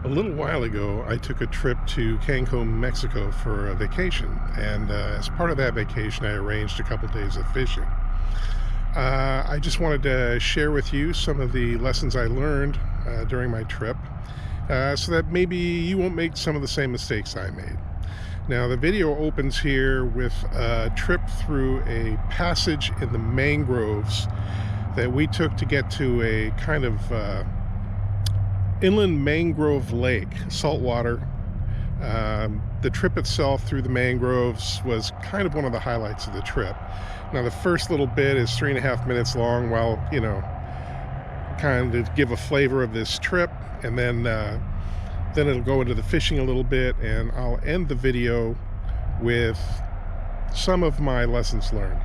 A little while ago, I took a trip to Cancun, Mexico for a vacation, and as part of that vacation, I arranged a couple days of fishing. I just wanted to share with you some of the lessons I learned during my trip so that maybe you won't make some of the same mistakes I made. Now, the video opens here with a trip through a passage in the mangroves that we took to get to a kind of inland mangrove lake, saltwater. The trip itself through the mangroves was kind of one of the highlights of the trip. Now, the first little bit is 3.5 minutes long, while, kind of give a flavor of this trip, and then it'll go into the fishing a little bit, and I'll end the video with some of my lessons learned.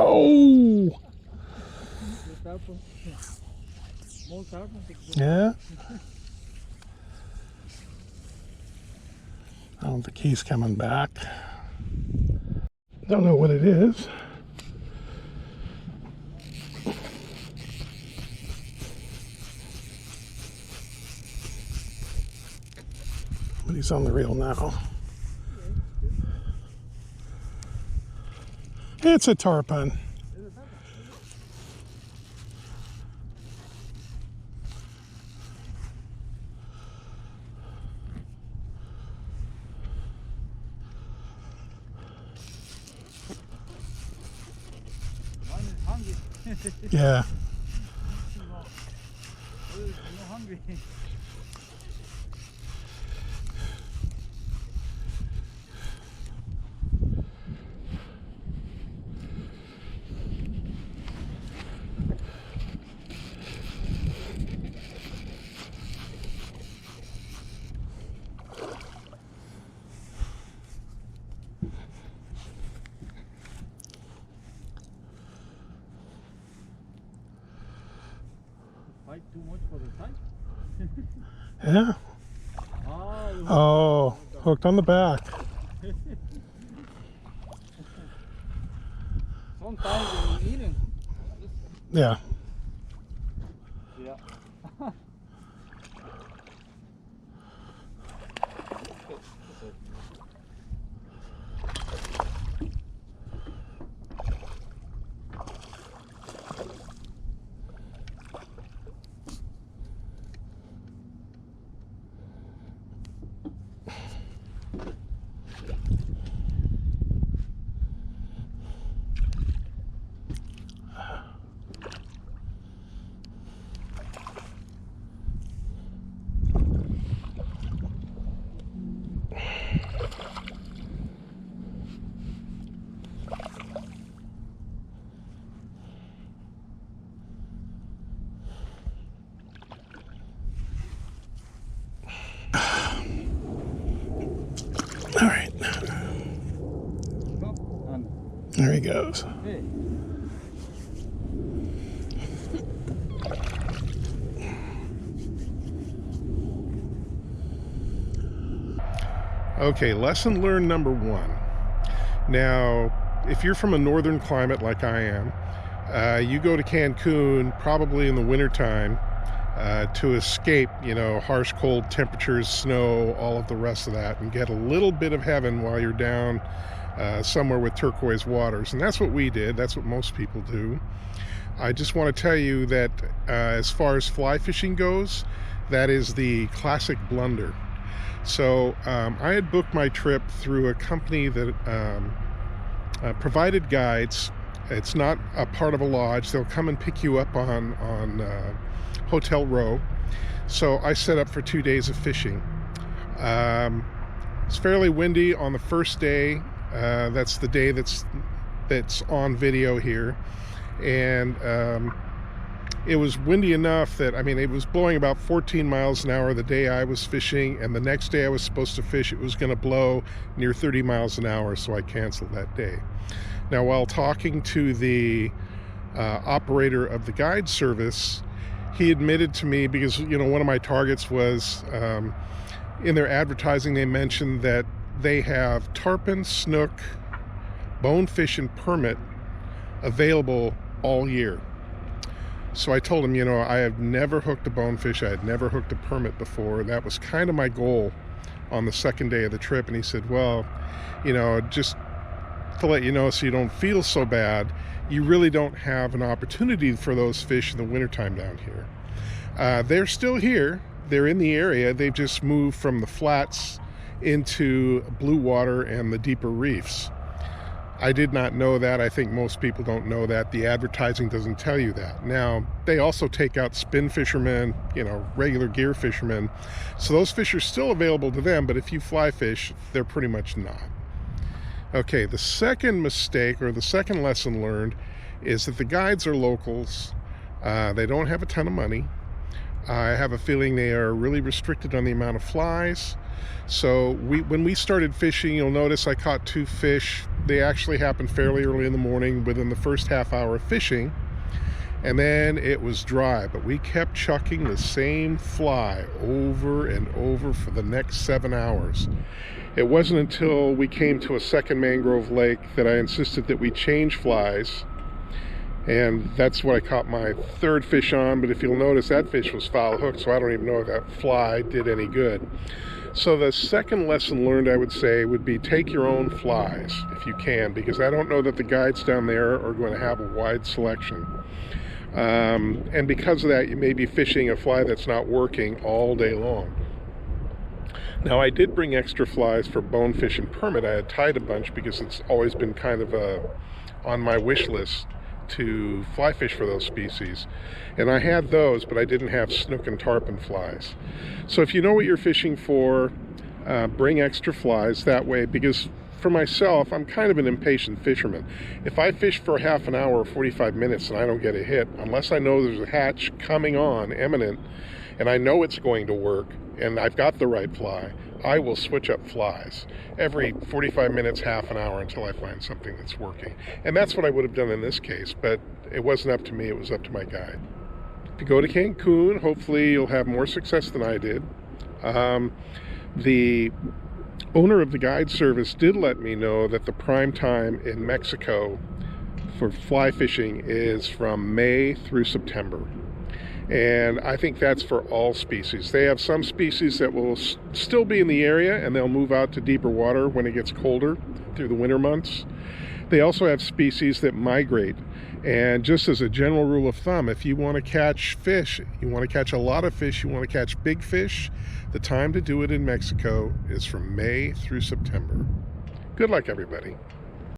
Oh! Yeah? I don't think he's coming back. Don't know what it is. But he's on the reel now. It's a tarpon. Yeah. Too much for the time? Yeah. Oh, hooked on the back. Sometimes when you're eating. Yeah. Yeah. All right. There he goes. Hey. Okay, lesson learned number one. Now, if you're from a northern climate like I am, you go to Cancun probably in the wintertime to escape, harsh cold temperatures, snow, all of the rest of that, and get a little bit of heaven while you're down somewhere with turquoise waters. And that's what we did. That's what most people do. I just want to tell you that as far as fly fishing goes, that is the classic blunder. So I had booked my trip through a company that provided guides. It's not a part of a lodge. They'll come and pick you up on Hotel Row. So I set up for 2 days of fishing. It's fairly windy on the first day. That's the day that's on video here. And it was windy enough that, it was blowing about 14 miles an hour the day I was fishing, and the next day I was supposed to fish, it was going to blow near 30 miles an hour, so I canceled that day. Now, while talking to the operator of the guide service, he admitted to me, because, one of my targets was, in their advertising, they mentioned that they have tarpon, snook, bonefish, and permit available all year. So I told him, I have never hooked a bonefish. I had never hooked a permit before. That was kind of my goal on the second day of the trip. And he said, well, just to let you know so you don't feel so bad, you really don't have an opportunity for those fish in the wintertime down here. They're still here. They're in the area. They've just moved from the flats into blue water and the deeper reefs. I did not know that. I think most people don't know that. The advertising doesn't tell you that. Now, they also take out spin fishermen, regular gear fishermen. So those fish are still available to them, but if you fly fish, they're pretty much not. Okay, the second mistake, or the second lesson learned, is that the guides are locals. They don't have a ton of money. I have a feeling they are really restricted on the amount of flies. So when we started fishing, you'll notice I caught 2 fish. They actually happened fairly early in the morning within the first half hour of fishing. And then it was dry, but we kept chucking the same fly over and over for the next 7 hours. It wasn't until we came to a second mangrove lake that I insisted that we change flies, and that's what I caught my 3rd fish on. But if you'll notice, that fish was foul hooked, so I don't even know if that fly did any good. So the second lesson learned, I would say, would be take your own flies if you can, because I don't know that the guides down there are going to have a wide selection. And because of that, you may be fishing a fly that's not working all day long. Now, I did bring extra flies for bonefish and permit. I had tied a bunch because it's always been kind of on my wish list to fly fish for those species. And I had those, but I didn't have snook and tarpon flies. So if you know what you're fishing for, bring extra flies that way, because for myself, I'm kind of an impatient fisherman. If I fish for half an hour or 45 minutes and I don't get a hit, unless I know there's a hatch coming on, imminent, and I know it's going to work, and I've got the right fly, I will switch up flies every 45 minutes, half an hour, until I find something that's working. And that's what I would have done in this case, but it wasn't up to me, it was up to my guide. To go to Cancun, hopefully you'll have more success than I did. The owner of the guide service did let me know that the prime time in Mexico for fly fishing is from May through September. And I think that's for all species. They have some species that will still be in the area and they'll move out to deeper water when it gets colder through the winter months. They also have species that migrate. And just as a general rule of thumb, if you want to catch fish, you want to catch a lot of fish, you want to catch big fish, the time to do it in Mexico is from May through September. Good luck, everybody.